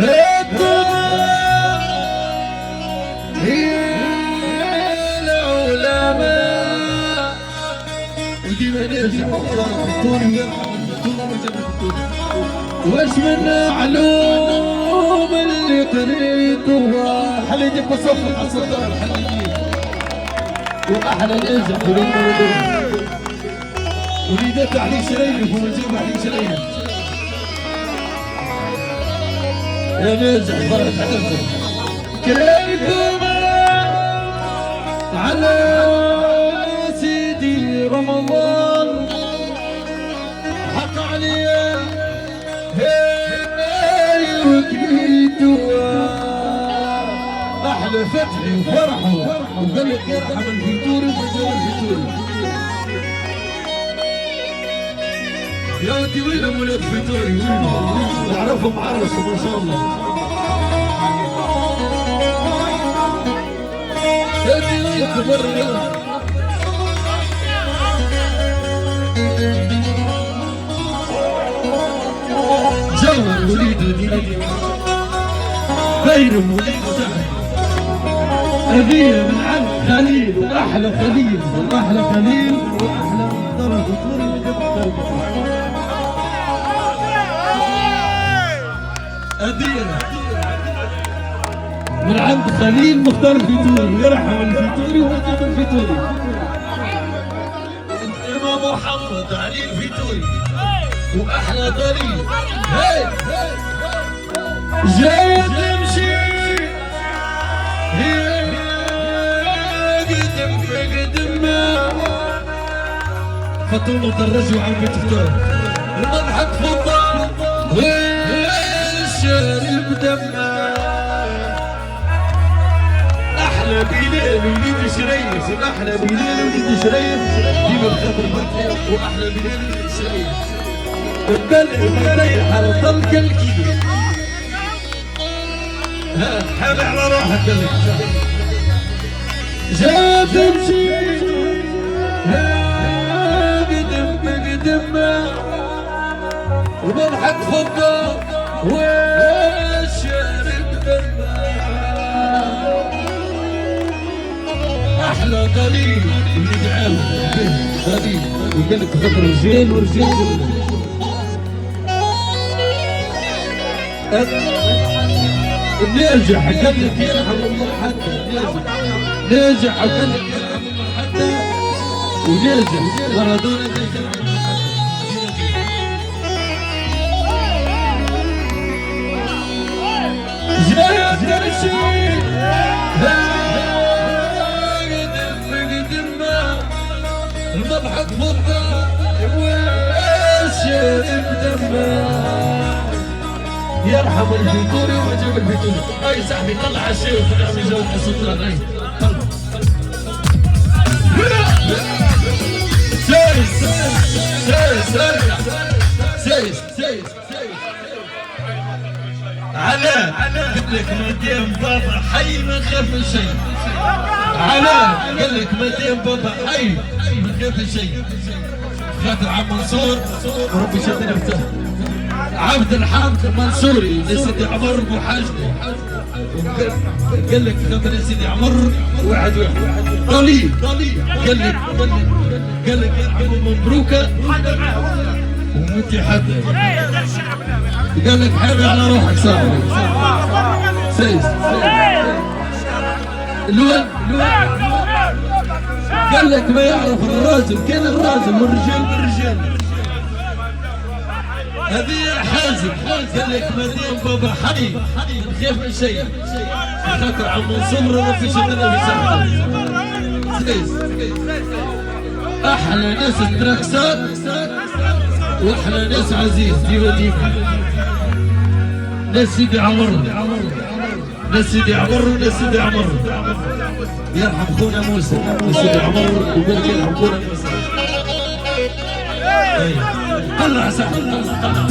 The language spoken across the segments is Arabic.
الدماء هي العلماء وديما نرجع الدكتور واش من علوم اللي قريتوها حليجي بصفك على الصدار حليجي واحلى ناجح وليدات علي شريف ومجيب علي شريف يا ناجح فرحت حدثك كريتكم على سيدي رمضان حق عليا هاي وكريتوها احلى فتحي وفرحه وقال لك يرحم الفيتوري ومجال الفيتوري يا ودي وينهم ولاد فيتوري وينهم؟ نعرفهم عرسوا ما شاء الله. يا ودي وينكم برا يلا. جوهر وليد وديني غير وليد سعد هدية من عند خليل وأحلى خليل وأحلى خليل وأحلى مختار فيتوري هدية من عند خليل مختار فيتوري يرحم الفيتوري ويجيب الفيتوري الإمام محمد علي الفيتوري وأحلى دليل جاي تمشي قدم قدم فطولة الرجوع عم بتفتر المضحك فضل والشارب دمه احلى بلال وليد شريف احلى بلال وليد شريف جيب الخبر واحلى بلال وليد شريف الدلع مريح على طلق الكبير ها حابي على روحك جاب تمشي قدم بقدم ومضحك فضة والشارب دمه احلى قليل اللي دعاهم قليل وقال لك خبر رجال ورجال ناجح قال لك يرحم الله حتى ناجح قال لك يرحم الله حتى وناجح مارادونا جاي ترشيد المضحك فضة والشارب دمه يرحم الفيتوري وجاب الفيتوري اي صاحبي طلع الشيء وطلع من جوة السلطان اي سايس علاء قلت لك 200 بابا حي ما نخاف من شيء علاء قال لك 200 بابا حي ما نخاف من شيء خاطر عم منصور وربي شد نفسه عبد الحمد المنصوري لسيدي عمر ابو حاجته قال لك خاطر سيدي عمر واحد ضليل قال لك يرحم مبروكه وانت حدا قال لك حابي على روحك صاحبي سيس الواد قال لك ما يعرف الراجل كان الراجل والرجال بالرجال هذه حازم قال لك مدين بابا حي خايف من شيء خاطر عم منصور ما فيش منها مساحه احلى ناس التراكسات واحلى ناس عزيز ديما ناس سيدي عمر ناس سيدي عمر وناس سيدي عمر يرحم خونا موسى ناس سيدي عمر وقال يرحم خونا موسى طلع سعد طلع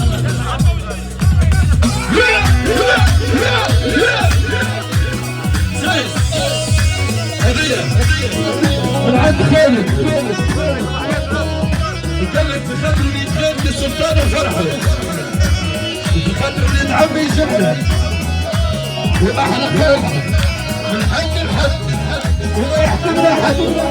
سايس هدية من عند خالد يكلف بخاطر اللي يتخانق السلطان وفرحه بخاطر اللي يتعب يجبنا واحلى خدمه من حد لحد وما يحكمنا حد.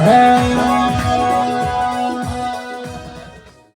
Hey!